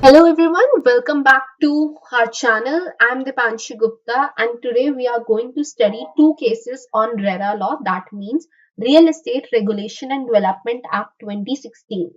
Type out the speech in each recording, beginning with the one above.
Hello everyone, welcome back to our channel. I'm Dipanshi Gupta and today we are going to study two cases on RERA law, that means Real Estate Regulation and Development Act 2016.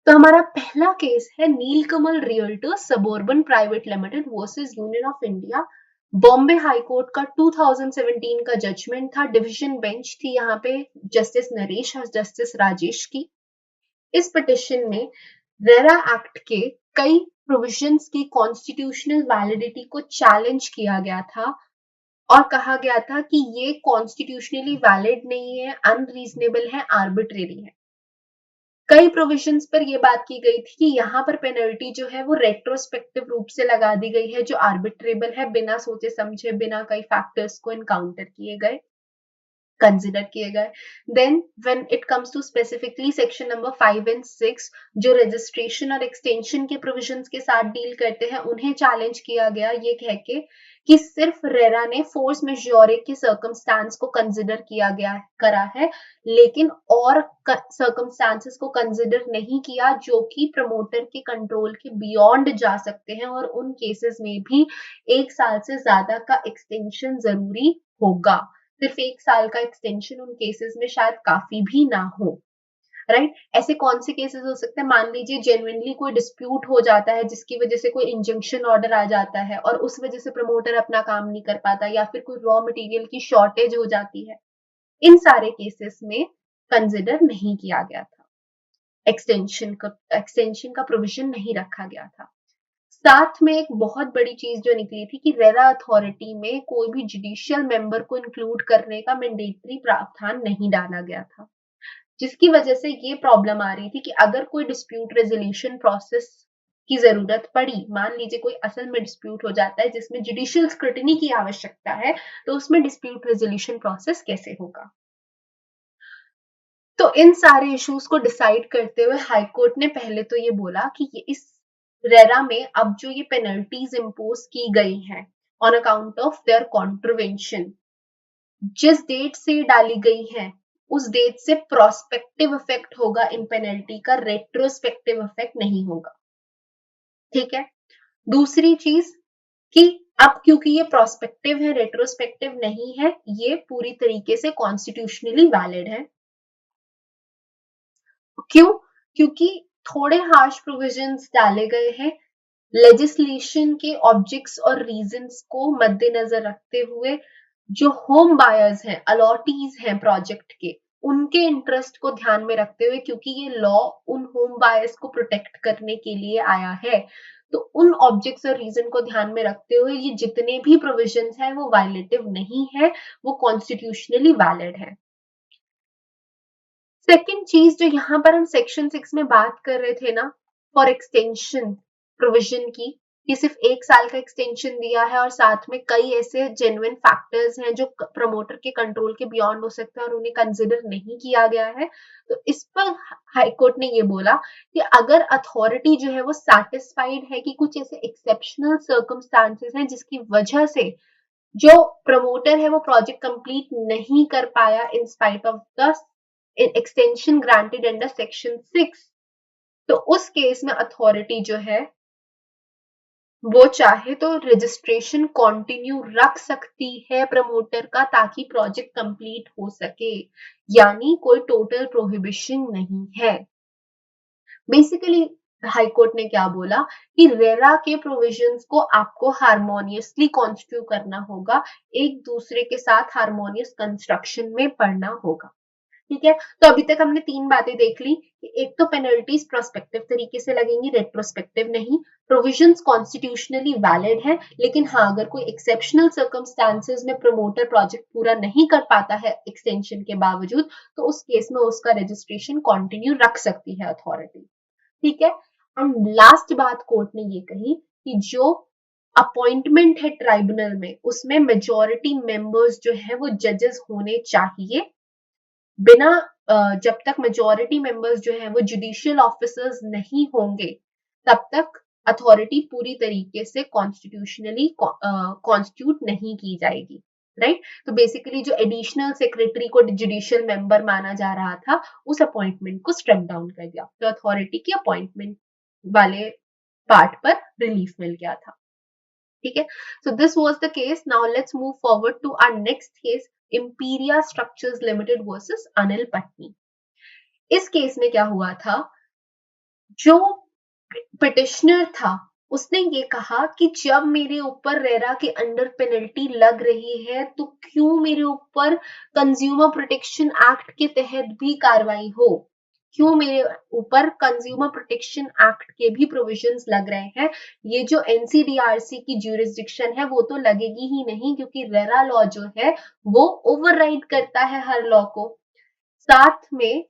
तो हमारा पहला case है Neelkamal realtors suburban private limited versus union of India. Bombay high court का 2017 का judgement था, division bench थी यहाँ पे जस्टिस नरेश और जस्टिस राजेश की। इस पिटिशन में रेरा एक्ट के कई प्रोविजंस की कॉन्स्टिट्यूशनल वैलिडिटी को चैलेंज किया गया था और कहा गया था कि ये कॉन्स्टिट्यूशनली वैलिड नहीं है, अनरीजनेबल है, आर्बिट्रेरी है। कई प्रोविजंस पर यह बात की गई थी कि यहाँ पर पेनल्टी जो है वो रेट्रोस्पेक्टिव रूप से लगा दी गई है, जो आर्बिट्रेबल है, बिना सोचे समझे, बिना कई फैक्टर्स को इनकाउंटर किए गए, कंसिडर किए गए। Then when it comes to specifically section number 5 and 6 जो रजिस्ट्रेशन और एक्सटेंशन के प्रोविजंस के साथ डील करते हैं, उन्हें चैलेंज किया गया ये कह के कि सिर्फ रेरा ने फोर्स मेजोरे के सर्कमस्टांस को कंसिडर किया गया करा है, लेकिन और सर्कमस्टांसेस को कंसिडर नहीं किया जो कि प्रमोटर के कंट्रोल के बियॉन्ड जा सकते हैं और उन केसेस में भी 1 साल से ज्यादा का एक्सटेंशन जरूरी होगा। सिर्फ 1 साल का एक्सटेंशन उन केसेस में शायद काफी भी ना हो, राइट। ऐसे कौन से केसेस हो सकते हैं? मान लीजिए जेन्युइनली कोई डिस्प्यूट हो जाता है जिसकी वजह से कोई इंजंक्शन ऑर्डर आ जाता है और उस वजह से प्रमोटर अपना काम नहीं कर पाता, या फिर कोई रॉ मटेरियल की शॉर्टेज हो जाती है। इन सारे केसेस में कंसिडर नहीं किया गया था, एक्सटेंशन का प्रोविजन नहीं रखा गया था। साथ में एक बहुत बड़ी चीज जो निकली थी कि रेरा अथॉरिटी में कोई भी जुडिशियल मेंबर को इंक्लूड करने का मैंडेटरी प्रावधान नहीं डाला गया था, जिसकी वजह से ये प्रॉब्लम आ रही थी कि अगर कोई डिस्प्यूट रेजोल्यूशन प्रोसेस की जरूरत पड़ी, मान लीजिए कोई असल में डिस्प्यूट हो जाता है जिसमें जुडिशियल स्क्रूटिनी की आवश्यकता है, तो उसमें डिस्प्यूट रेजोल्यूशन प्रोसेस कैसे होगा। तो इन सारे इश्यूज को डिसाइड करते हुए हाईकोर्ट ने पहले तो ये बोला कि ये इस रेरा में अब जो ये पेनल्टीज इम्पोज की गई हैं on account of their contravention, जिस डेट से डाली गई है उस डेट से प्रोस्पेक्टिव इफेक्ट होगा इन पेनल्टी का, रेट्रोस्पेक्टिव इफेक्ट नहीं होगा। ठीक है। दूसरी चीज कि अब क्योंकि ये प्रोस्पेक्टिव है, रेट्रोस्पेक्टिव नहीं है, ये पूरी तरीके से कॉन्स्टिट्यूशनली वैलिड है। क्यों? क्योंकि थोड़े हार्श प्रोविजंस डाले गए हैं लेजिस्लेशन के ऑब्जेक्ट्स और रीजंस को मद्देनजर रखते हुए। जो होम बायर्स हैं, अलॉटीज हैं प्रोजेक्ट के, उनके इंटरेस्ट को ध्यान में रखते हुए, क्योंकि ये लॉ उन होम बायर्स को प्रोटेक्ट करने के लिए आया है, तो उन ऑब्जेक्ट्स और रीजन को ध्यान में रखते हुए ये जितने भी प्रोविजंस हैं वो वायलेटिव नहीं है, वो कॉन्स्टिट्यूशनली वैलिड है। सेकेंड चीज जो यहाँ पर हम सेक्शन 6 में बात कर रहे थे ना, फॉर एक्सटेंशन प्रोविजन की, कि सिर्फ 1 साल का एक्सटेंशन दिया है और साथ में कई ऐसे जेन्युइन फैक्टर्स हैं जो प्रमोटर के कंट्रोल के बियॉन्ड हो सकते हैं और उन्हें कंसिडर नहीं किया गया है। तो इस पर हाईकोर्ट ने ये बोला कि अगर अथॉरिटी जो है वो सैटिस्फाइड है कि कुछ ऐसे एक्सेप्शनल सर्कमस्टांसेस हैं जिसकी वजह से जो प्रमोटर है वो प्रोजेक्ट कंप्लीट नहीं कर पाया in spite of the extension granted under section 6, तो उस केस में अथॉरिटी जो है वो चाहे तो रजिस्ट्रेशन कंटिन्यू रख सकती है प्रमोटर का, ताकि प्रोजेक्ट कंप्लीट हो सके, यानी कोई टोटल प्रोहिबिशन नहीं है। बेसिकली हाईकोर्ट ने क्या बोला कि रेरा के प्रोविजंस को आपको हार्मोनियसली कॉन्स्टिट्यूट करना होगा, एक दूसरे के साथ हार्मोनियस कंस्ट्रक्शन में पढ़ना होगा। ठीक है। तो अभी तक हमने 3 बातें देख ली कि एक तो पेनल्टीज प्रोस्पेक्टिव तरीके से लगेंगी, रेट्रोस्पेक्टिव नहीं। प्रोविजंस कॉन्स्टिट्यूशनली वैलिड है, लेकिन हाँ अगर कोई एक्सेप्शनल सर्कमस्टांसेस में प्रमोटर प्रोजेक्ट पूरा नहीं कर पाता है एक्सटेंशन के बावजूद, तो उस केस में उसका रजिस्ट्रेशन कंटिन्यू रख सकती है अथॉरिटी। ठीक है। एंड लास्ट बात कोर्ट ने ये कही कि जो अपॉइंटमेंट है ट्राइब्यूनल में, उसमें मेजॉरिटी मेंबर्स जो है वो जजेस होने चाहिए। बिना जब तक मेजॉरिटी मेंबर्स जो हैं वो जुडिशियल ऑफिसर्स नहीं होंगे, तब तक अथॉरिटी पूरी तरीके से कॉन्स्टिट्यूशनली कॉन्स्टिट्यूट नहीं की जाएगी, राइट। तो बेसिकली जो एडिशनल सेक्रेटरी को जुडिशियल मेंबर माना जा रहा था, उस अपॉइंटमेंट को स्ट्रक डाउन कर दिया, तो अथॉरिटी की अपॉइंटमेंट वाले पार्ट पर रिलीफ मिल गया था। ठीक है, so this was the case. Now let's move forward to our next case, Imperia Structures Limited versus Anil Patni. इस केस में क्या हुआ था, जो पिटिशनर था उसने ये कहा कि जब मेरे ऊपर रेरा के अंडर पेनल्टी लग रही है तो क्यों मेरे ऊपर कंज्यूमर प्रोटेक्शन एक्ट के तहत भी कार्रवाई हो, क्यों मेरे ऊपर कंज्यूमर प्रोटेक्शन एक्ट के भी प्रोविजंस लग रहे हैं। ये जो एनसीडीआरसी की ज्यूरिसडिक्शन है वो तो लगेगी ही नहीं, क्योंकि रेरा लॉ जो है वो ओवरराइड करता है हर लॉ को। साथ में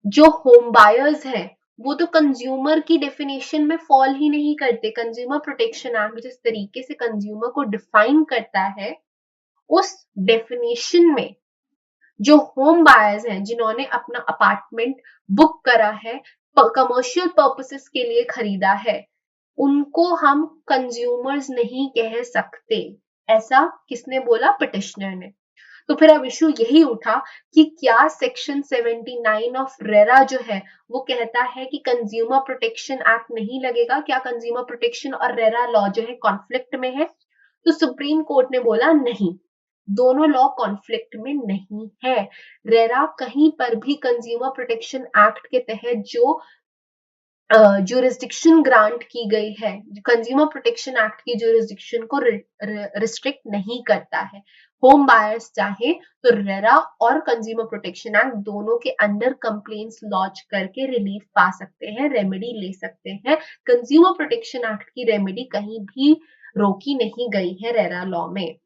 जो होम बायर्स हैं वो तो कंज्यूमर की डेफिनेशन में फॉल ही नहीं करते। कंज्यूमर प्रोटेक्शन एक्ट जिस तरीके से कंज्यूमर को डिफाइन करता है, उस डेफिनेशन में जो होम बायर्स हैं जिन्होंने अपना अपार्टमेंट बुक करा है, कमर्शियल पर्पसेस के लिए खरीदा है, उनको हम कंज्यूमर्स नहीं कह सकते। ऐसा किसने बोला? पिटिशनर ने। तो फिर अब इशू यही उठा कि क्या सेक्शन 79 ऑफ रेरा जो है वो कहता है कि कंज्यूमर प्रोटेक्शन एक्ट नहीं लगेगा? क्या कंज्यूमर प्रोटेक्शन और रेरा लॉ जो है कॉन्फ्लिक्ट में है? तो सुप्रीम कोर्ट ने बोला नहीं, दोनों लॉ कॉन्फ्लिक्ट में नहीं है। रेरा कहीं पर भी कंज्यूमर प्रोटेक्शन एक्ट के तहत जो ज्यूरिसडिक्शन ग्रांट की गई है, कंज्यूमर प्रोटेक्शन एक्ट की ज्यूरिसडिक्शन को रिस्ट्रिक्ट नहीं करता है। होम बायर्स चाहे तो रेरा और कंज्यूमर प्रोटेक्शन एक्ट दोनों के अंडर कंप्लेंट्स लॉन्च करके रिलीफ पा सकते हैं, रेमेडी ले सकते हैं। कंज्यूमर प्रोटेक्शन एक्ट की रेमेडी कहीं भी रोकी नहीं गई है रेरा लॉ में।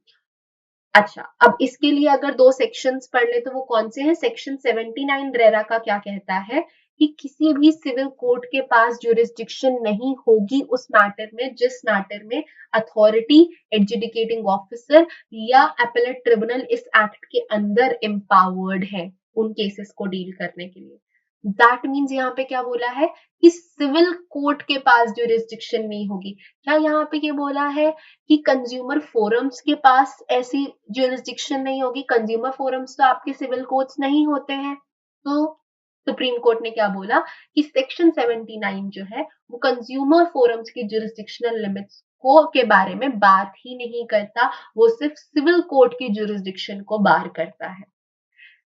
अच्छा, अब इसके लिए अगर दो सेक्शंस पढ़ ले तो वो कौन से हैं? सेक्शन 79 रेरा का क्या कहता है कि किसी भी सिविल कोर्ट के पास ज्यूरिसडिक्शन नहीं होगी उस मैटर में जिस मैटर में अथॉरिटी, एडजुडिकेटिंग ऑफिसर या अपीलेट ट्रिब्यूनल इस एक्ट के अंदर एम्पावर्ड है उन केसेस को डील करने के लिए। दैट मीन्स यहाँ पे क्या बोला है कि सिविल कोर्ट के पास ज्यूरिसडिक्शन नहीं होगी। क्या यहाँ पे ये बोला है कि कंज्यूमर फोरम्स के पास ऐसी ज्यूरिसडिक्शन नहीं होगी? कंज्यूमर फोरम्स तो आपके सिविल कोर्ट्स नहीं होते हैं। तो सुप्रीम कोर्ट ने क्या बोला कि सेक्शन 79 जो है वो कंज्यूमर फोरम्स की ज्यूरिसडिक्शनल लिमिट्स को के बारे में बात ही नहीं करता, वो सिर्फ सिविल कोर्ट की ज्यूरिसडिक्शन को बार करता है।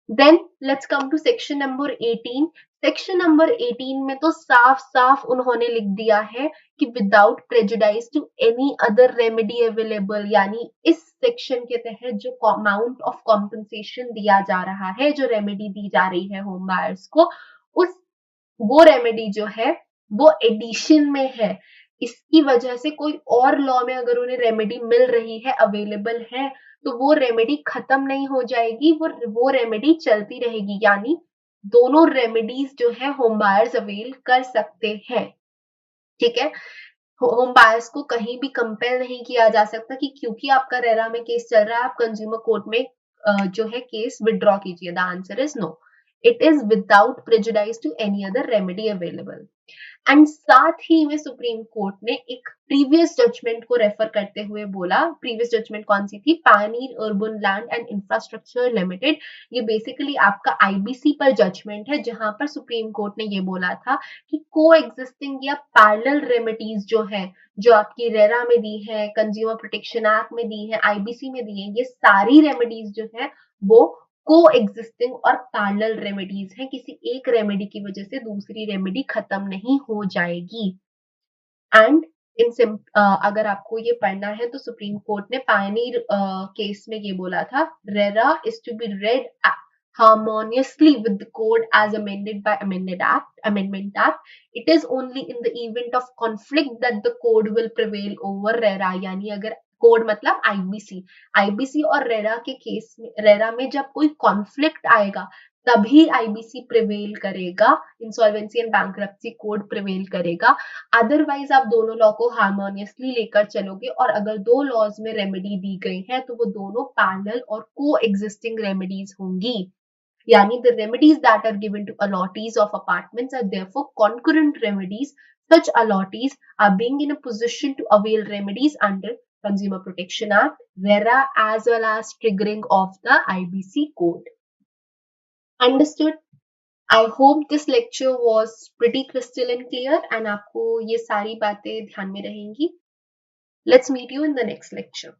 Then let's come to section number 18। Section number 18 में तो साफ साफ उन्होंने लिख दिया है कि without prejudice to any other remedy available, यानी इस सेक्शन के तहत जो अमाउंट ऑफ कॉम्पनसेशन दिया जा रहा है, जो रेमेडी दी जा रही है होम बायर्स को, उस वो रेमेडी जो है वो एडिशन में है। इसकी वजह से कोई और लॉ में अगर उन्हें रेमेडी मिल रही है, अवेलेबल है, तो वो रेमेडी खत्म नहीं हो जाएगी, वो रेमेडी चलती रहेगी। यानी दोनों रेमेडीज जो है होम बायर्स अवेल कर सकते हैं। ठीक है, होम बायर्स को कहीं भी कंपेल नहीं किया जा सकता कि क्योंकि आपका रेरा में केस चल रहा है आप कंज्यूमर कोर्ट में जो है केस विड्रॉ कीजिए। The answer is no, it is without prejudice to any other remedy available. And साथ ही में सुप्रीम कोर्ट ने एक प्रीवियस जजमेंट को रेफर करते हुए बोला, प्रीवियस जजमेंट कौन सी थी? Pioneer urban land and infrastructure limited. ये बेसिकली आपका आईबीसी पर जजमेंट है, जहां पर सुप्रीम कोर्ट ने ये बोला था कि को एग्जिस्टिंग या पैरेलल रेमेडीज जो है, जो आपकी रेरा में दी है, कंज्यूमर प्रोटेक्शन एक्ट में दी है, आईबीसी में दी है, ये सारी रेमेडीज जो है वो को एग्जिस्टिंग और पैरेलल रेमेडीज हैं। किसी एक रेमेडी की वजह से दूसरी रेमेडी खत्म नहीं हो जाएगी। एंड अगर आपको ये पढ़ना है तो सुप्रीम कोर्ट ने पायनियर केस में ये बोला था, RERA is to be read harmoniously with the code as amended by amendment act. It is only in the event of conflict that the code will prevail over RERA. यानी अगर code मतलब IBC, IBC और RERA के case में, RERA में जब कोई conflict आएगा तभी आईबीसी प्रिवेल करेगा, insolvency and bankruptcy code prevail करेगा। अदरवाइज आप दोनों लॉ को हार्मोनियसली लेकर चलोगे और अगर दो लॉज में रेमेडी दी गई है तो वो दोनों पैरेलल और को एग्जिस्टिंग रेमेडीज होंगी। Yani the remedies that are given to allottees of apartments are therefore concurrent remedies. Such allottees are being in a position to avail remedies under Consumer Protection Act, RERA, as well as triggering of the IBC code. Understood? I hope this lecture was pretty crystal and clear एंड आपको ये सारी बातें ध्यान में रहेंगी. Let's meet you in the next lecture.